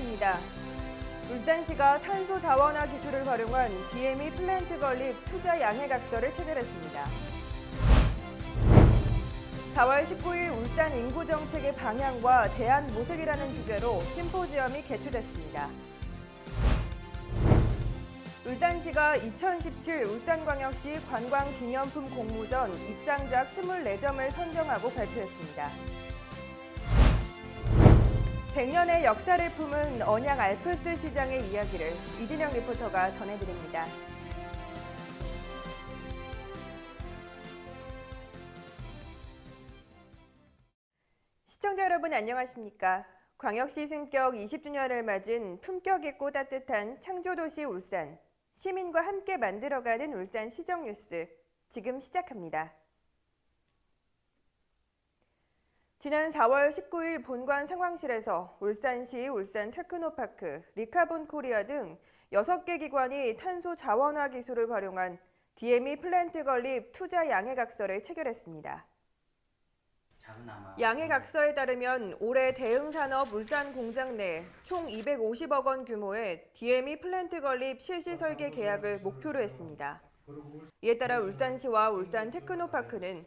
안녕하십니까. 울산시가 탄소 자원화 기술을 활용한 DME 플랜트 건립 투자 양해각서를 체결했습니다. 4월 19일 울산 인구 정책의 방향과 대안 모색이라는 주제로 심포지엄이 개최됐습니다. 울산시가 2017 울산광역시 관광기념품 공모전 입상작 24점을 선정하고 발표했습니다. 100년의 역사를 품은 언양 알프스 시장의 이야기를 이진영 리포터가 전해드립니다. 시청자 여러분 안녕하십니까? 광역시 승격 20주년을 맞은 품격 있고 따뜻한 창조도시 울산, 시민과 함께 만들어가는 울산 시정뉴스, 지금 시작합니다. 지난 4월 19일 본관 상황실에서 울산시 울산테크노파크, 리카본 코리아 등 6개 기관이 탄소 자원화 기술을 활용한 DME 플랜트 건립 투자 양해각서를 체결했습니다. 양해각서에 따르면 올해 대흥산업 울산 공장 내 총 250억 원 규모의 DME 플랜트 건립 실시 설계 계약을 목표로 했습니다. 이에 따라 울산시와 울산테크노파크는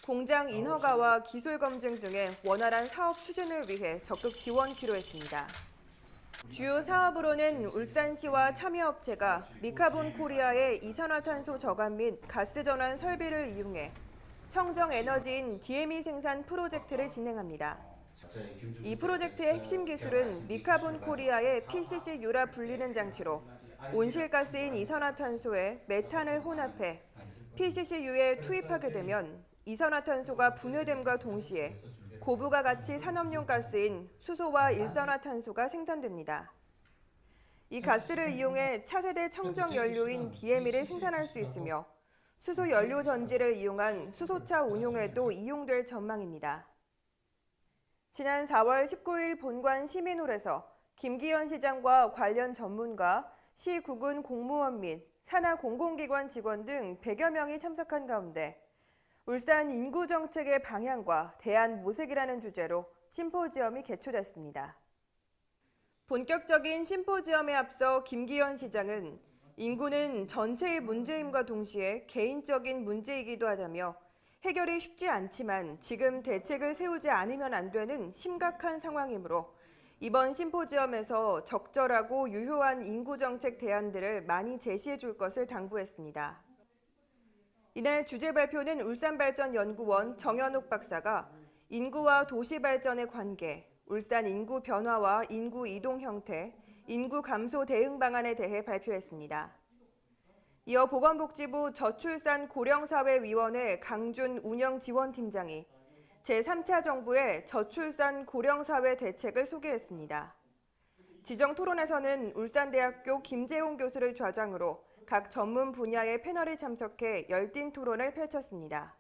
공장 인허가와 기술 검증 등의 원활한 사업 추진을 위해 적극 지원키로 했습니다. 주요 사업으로는 울산시와 참여업체가 리카본 코리아의 이산화탄소 저감 및 가스 전환 설비를 이용해 청정 에너지인 DME 생산 프로젝트를 진행합니다. 이 프로젝트의 핵심 기술은 리카본 코리아의 PCC 유라 불리는 장치로 온실가스인 이산화탄소에 메탄을 혼합해 PCC유에 투입하게 되면 이산화탄소가 분해됨과 동시에 고부가 가치 산업용 가스인 수소와 일산화탄소가 생산됩니다. 이 가스를 이용해 차세대 청정 연료인 DME를 생산할 수 있으며 수소 연료 전지를 이용한 수소차 운용에도 이용될 전망입니다. 지난 4월 19일 본관 시민홀에서 김기현 시장과 관련 전문가, 시 구군 공무원 및 산하 공공기관 직원 등 100여 명이 참석한 가운데 울산 인구 정책의 방향과 대안 모색이라는 주제로 심포지엄이 개최됐습니다. 본격적인 심포지엄에 앞서 김기현 시장은 인구는 전체의 문제임과 동시에 개인적인 문제이기도 하다며 해결이 쉽지 않지만 지금 대책을 세우지 않으면 안 되는 심각한 상황이므로 이번 심포지엄에서 적절하고 유효한 인구 정책 대안들을 많이 제시해 줄 것을 당부했습니다. 이날 주제 발표는 울산발전연구원 정현욱 박사가 인구와 도시 발전의 관계, 울산 인구 변화와 인구 이동 형태, 인구 감소 대응 방안에 대해 발표했습니다. 이어 보건복지부 저출산 고령사회위원회 강준 운영지원팀장이 제3차 정부의 저출산 고령사회 대책을 소개했습니다. 지정토론에서는 울산대학교 김재홍 교수를 좌장으로 각 전문 분야의 패널이 참석해 열띤 토론을 펼쳤습니다.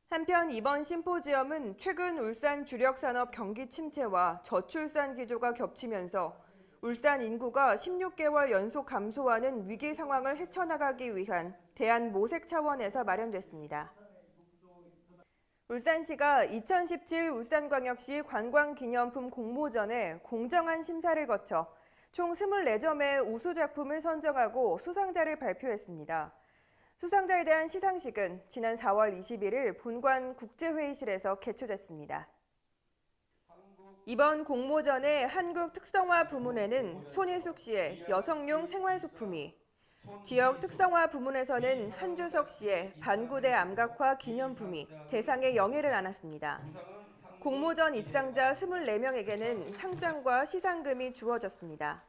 한편 이번 심포지엄은 최근 울산 주력산업 경기 침체와 저출산 기조가 겹치면서 울산 인구가 16개월 연속 감소하는 위기 상황을 헤쳐나가기 위한 대안 모색 차원에서 마련됐습니다. 울산시가 2017 울산광역시 관광기념품 공모전에 공정한 심사를 거쳐 총 24점의 우수 작품을 선정하고 수상자를 발표했습니다. 수상자에 대한 시상식은 지난 4월 21일 본관 국제회의실에서 개최됐습니다. 이번 공모전의 한국 특성화 부문에는 손희숙 씨의 여성용 생활소품이, 지역 특성화 부문에서는 한주석 씨의 반구대 암각화 기념품이 대상의 영예를 안았습니다. 공모전 입상자 24명에게는 상장과 시상금이 주어졌습니다.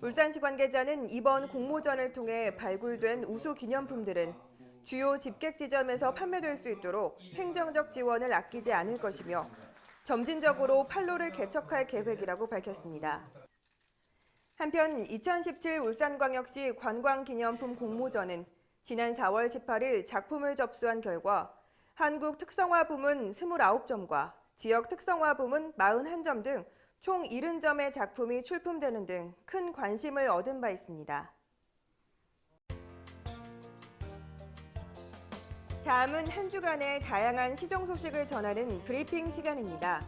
울산시 관계자는 이번 공모전을 통해 발굴된 우수 기념품들은 주요 집객 지점에서 판매될 수 있도록 행정적 지원을 아끼지 않을 것이며 점진적으로 판로를 개척할 계획이라고 밝혔습니다. 한편 2017 울산광역시 관광기념품 공모전은 지난 4월 18일 작품을 접수한 결과 한국 특성화 부문 29점과 지역 특성화 부문 41점 등 총 70점의 작품이 출품되는 등 큰 관심을 얻은 바 있습니다. 다음은 한 주간의 다양한 시정 소식을 전하는 브리핑 시간입니다.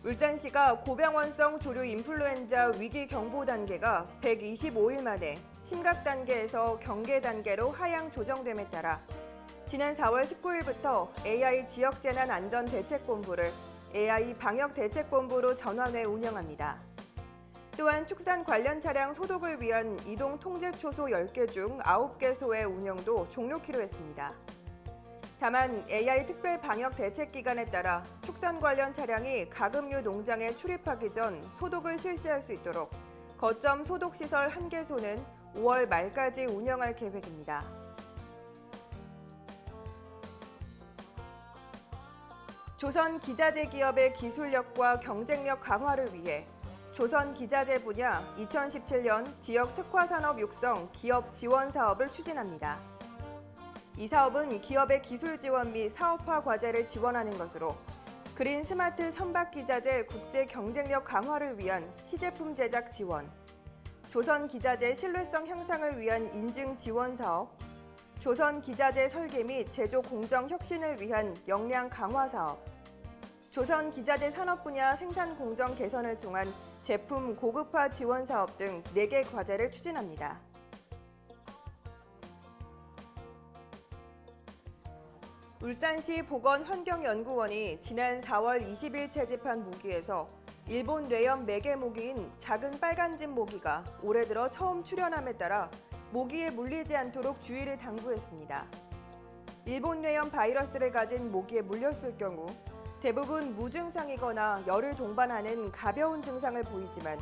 울산시가 고병원성 조류 인플루엔자 위기 경보 단계가 125일 만에 심각 단계에서 경계 단계로 하향 조정됨에 따라 지난 4월 19일부터 AI 지역재난안전대책본부를 AI 방역대책본부로 전환해 운영합니다. 또한 축산 관련 차량 소독을 위한 이동 통제 초소 10개 중 9개소의 운영도 종료키로 했습니다. 다만 AI 특별 방역 대책 기간에 따라 축산 관련 차량이 가금류 농장에 출입하기 전 소독을 실시할 수 있도록 거점 소독 시설 1개소는 5월 말까지 운영할 계획입니다. 조선 기자재 기업의 기술력과 경쟁력 강화를 위해 조선 기자재 분야 2017년 지역 특화 산업 육성 기업 지원 사업을 추진합니다. 이 사업은 기업의 기술 지원 및 사업화 과제를 지원하는 것으로 그린 스마트 선박 기자재 국제 경쟁력 강화를 위한 시제품 제작 지원, 조선 기자재 신뢰성 향상을 위한 인증 지원 사업, 조선 기자재 설계 및 제조 공정 혁신을 위한 역량 강화 사업, 조선 기자재 산업 분야 생산 공정 개선을 통한 제품 고급화 지원 사업 등 4개 과제를 추진합니다. 울산시 보건환경연구원이 지난 4월 20일 채집한 모기에서 일본 뇌염 매개 모기인 작은 빨간집 모기가 올해 들어 처음 출현함에 따라 모기에 물리지 않도록 주의를 당부했습니다. 일본 뇌염 바이러스를 가진 모기에 물렸을 경우 대부분 무증상이거나 열을 동반하는 가벼운 증상을 보이지만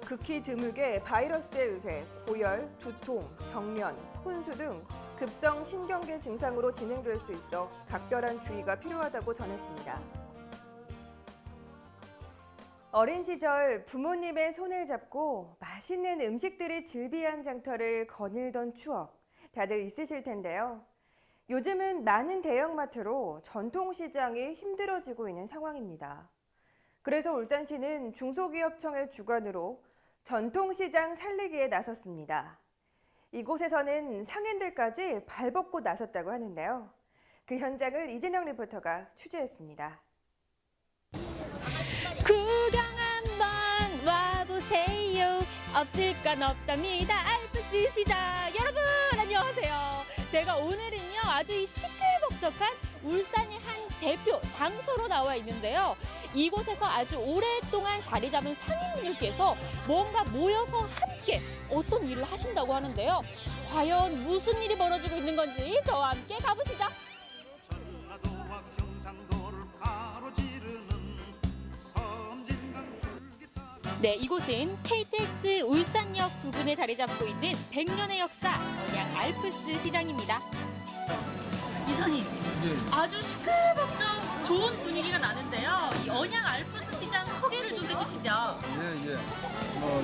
극히 드물게 바이러스에 의해 고열, 두통, 경련, 혼수 등 급성 신경계 증상으로 진행될 수 있어 각별한 주의가 필요하다고 전했습니다. 어린 시절 부모님의 손을 잡고 맛있는 음식들이 즐비한 장터를 거닐던 추억 다들 있으실 텐데요. 요즘은 많은 대형마트로 전통시장이 힘들어지고 있는 상황입니다. 그래서 울산시는 중소기업청의 주관으로 전통시장 살리기에 나섰습니다. 이곳에서는 상인들까지 발벗고 나섰다고 하는데요. 그 현장을 이진영 리포터가 취재했습니다. 구경 한번 와보세요. 없을 건 없답니다. 알프스 시장 여러분 안녕하세요. 제가 오늘은요 아주 이 시끌벅적한 울산의 한 대표 장터로 나와 있는데요. 이곳에서 아주 오랫동안 자리 잡은 상인분들께서 뭔가 모여서 함께 어떤 일을 하신다고 하는데요. 과연 무슨 일이 벌어지고 있는 건지 저와 함께 가보시죠. 네, 이곳은 KTX 울산역 부근에 자리 잡고 있는 100년의 역사 언양 알프스 시장입니다. 이사님, 아주 시끌벅적 좋은 분위기가 나는데요. 이 언양 알프스 시장 소개를 좀 해주시죠. 예.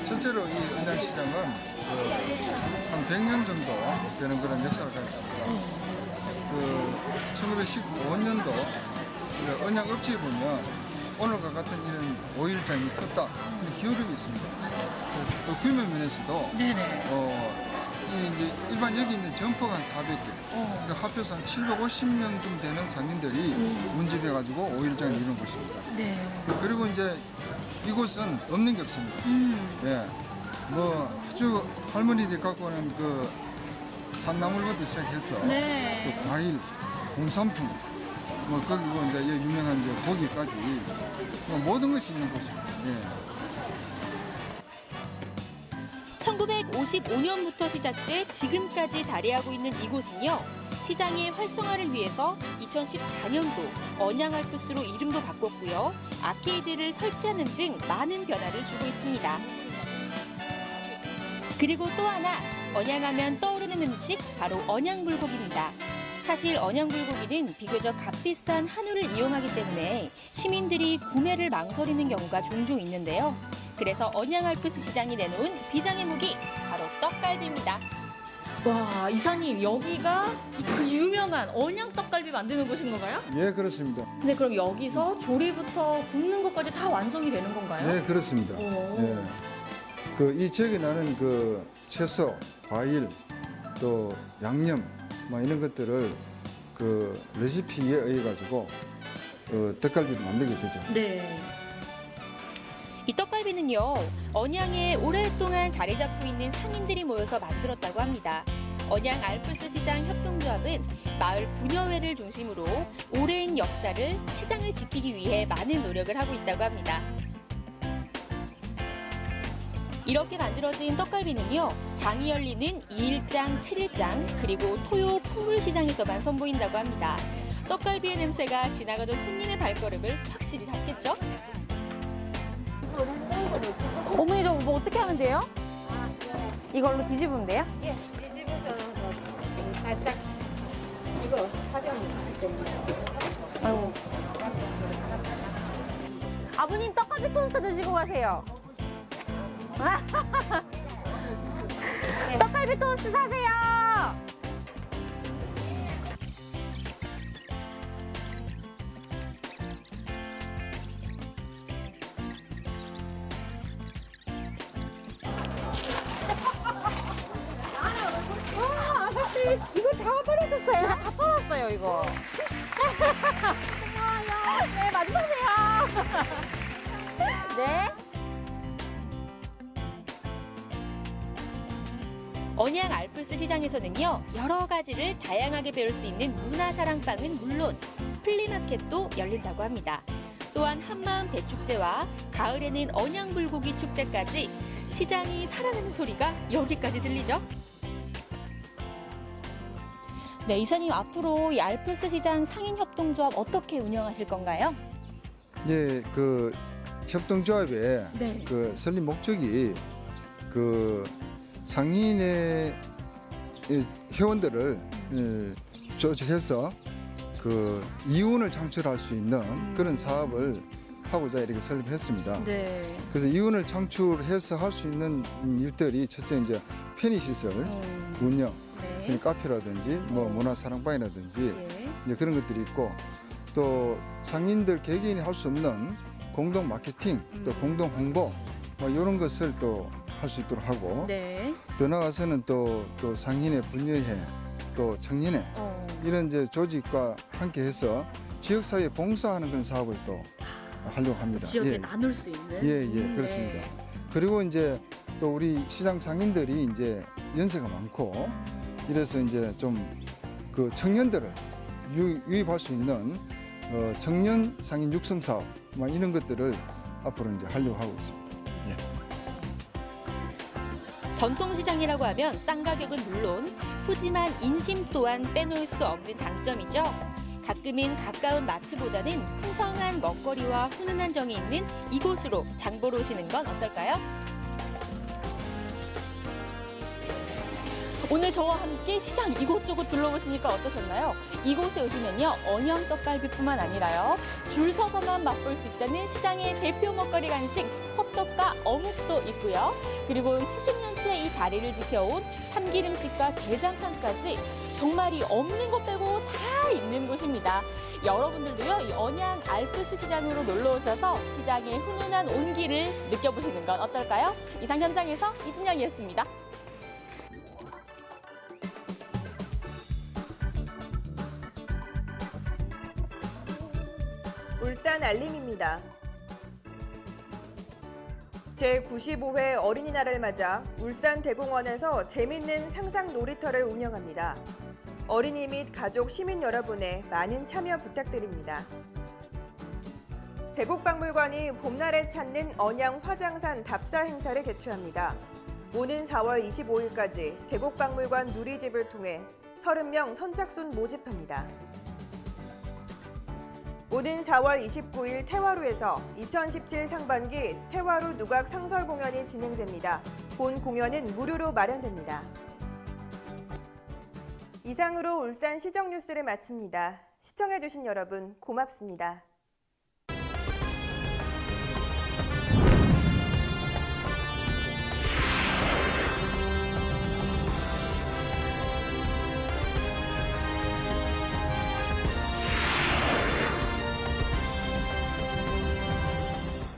전체로 이 언양 시장은 한 100년 정도 되는 그런 역사를 가지고 있습니다. 1915년도 언양 업체에 보면 오늘과 같은 이런 5일장이 있었다. 기록이 있습니다. 그래서 또 규모 면에서도 이제 일반 여기 있는 점포가 한 400개, 그러니까 합해서 한 750명 되는 상인들이 운집해 가지고 5일장을 이루는 곳입니다. 네. 그리고 이제 이곳은 없는 게 없습니다. 예, 아주 할머니들이 갖고 오는 그 산나물부터 시작해서 또 과일, 공산품, 거기고 이제 유명한 이제 고기까지 모든 것이 있는 곳입니다. 예. 1955년부터 시작돼 지금까지 자리하고 있는 이곳은요. 시장의 활성화를 위해서 2014년도 언양 알프스로 이름도 바꿨고요. 아케이드를 설치하는 등 많은 변화를 주고 있습니다. 그리고 또 하나, 언양하면 떠오르는 음식 바로 언양 불고기입니다. 사실 언양 불고기는 비교적 값비싼 한우를 이용하기 때문에 시민들이 구매를 망설이는 경우가 종종 있는데요. 그래서 언양 알프스 시장이 내놓은 비장의 무기, 바로 떡갈비입니다. 와, 이사님, 여기가 그 유명한 언양 떡갈비 만드는 곳인 건가요? 예, 그렇습니다. 근데 그럼 여기서 조리부터 굽는 것까지 다 완성이 되는 건가요? 네, 그렇습니다. 예. 이 지역에 나는 그 채소, 과일, 또 양념, 이런 것들을 그 레시피에 의해 가지고 떡갈비를 만들게 되죠. 네. 떡갈비는요, 언양에 오랫동안 자리 잡고 있는 상인들이 모여서 만들었다고 합니다. 언양 알프스 시장 협동조합은 마을 분여회를 중심으로 오랜 역사를 시장을 지키기 위해 많은 노력을 하고 있다고 합니다. 이렇게 만들어진 떡갈비는요, 장이 열리는 2일장, 7일장, 그리고 토요 풍물시장에서만 선보인다고 합니다. 떡갈비의 냄새가 지나가던 손님의 발걸음을 확실히 잡겠죠? 어머니, 저 뭐 어떻게 하면 돼요? 이걸로 뒤집으면 돼요? 예, 뒤집어서 살짝 이거 사장님 아이고. 아버님 떡갈비 토스트 드시고 가세요. 떡갈비 토스트 사세요. 아가씨 이거 다 버리셨어요? 제가 다 팔았어요, 이거. 네, 맞으세요. 네. 언양 알프스 시장에서는요, 여러 가지를 다양하게 배울 수 있는 문화사랑방은 물론 플리마켓도 열린다고 합니다. 또한 한마음 대축제와 가을에는 언양 불고기 축제까지 시장이 살아나는 소리가 여기까지 들리죠. 네, 이사님, 앞으로 이 알프스 시장 상인협동조합 어떻게 운영하실 건가요? 예, 그 협동조합의 네. 그 설립 목적이 그 상인의 이 회원들을 조직해서 그 이윤을 창출할 수 있는 그런 사업을 하고자 이렇게 설립했습니다. 네. 그래서 이윤을 창출해서 할 수 있는 일들이 첫째 이제 편의시설 운영, 네. 카페라든지 뭐 문화사랑방이라든지 네. 이제 그런 것들이 있고 또 상인들 개개인이 할 수 없는 공동 마케팅 또 공동 홍보 뭐 이런 것을 또 할 수 있도록 하고 네. 더 나아가서는 또 상인의 분여회 또 청년회 이런 이제 조직과 함께해서 지역사회에 봉사하는 그런 사업을 또 하려고 합니다. 지역에 예. 나눌 수 있는. 예, 그렇습니다. 그리고 이제 또 우리 시장 상인들이 이제 연세가 많고 이래서 이제 좀 그 청년들을 유입할 수 있는 청년 상인 육성 사업 뭐 이런 것들을 앞으로 이제 하려고 하고 있습니다. 예. 전통시장이라고 하면 싼 가격은 물론 푸짐한 인심 또한 빼놓을 수 없는 장점이죠. 가끔은 가까운 마트보다는 풍성한 먹거리와 훈훈한 정이 있는 이곳으로 장 보러 오시는 건 어떨까요? 오늘 저와 함께 시장 이곳저곳 둘러보시니까 어떠셨나요? 이곳에 오시면요, 언양 떡갈비뿐만 아니라요, 줄 서서만 맛볼 수 있다는 시장의 대표 먹거리 간식 호떡과 어묵도 있고요. 그리고 수십 년째 이 자리를 지켜온 참기름집과 대장간까지 정말이 없는 것 빼고 다 있는 곳입니다. 여러분들도요, 이 언양 알프스 시장으로 놀러 오셔서 시장의 훈훈한 온기를 느껴보시는 건 어떨까요? 이상 현장에서 이진영이었습니다. 울산 알림입니다. 제95회 어린이날을 맞아 울산 대공원에서 재밌는 상상 놀이터를 운영합니다. 어린이 및 가족 시민 여러분의 많은 참여 부탁드립니다. 제국박물관이 봄날에 찾는 언양 화장산 답사 행사를 개최합니다. 오는 4월 25일까지 제국박물관 누리집을 통해 30명 선착순 모집합니다. 오는 4월 29일 태화루에서 2017 상반기 태화루 누각 상설 공연이 진행됩니다. 본 공연은 무료로 마련됩니다. 이상으로 울산 시정 뉴스를 마칩니다. 시청해주신 여러분 고맙습니다.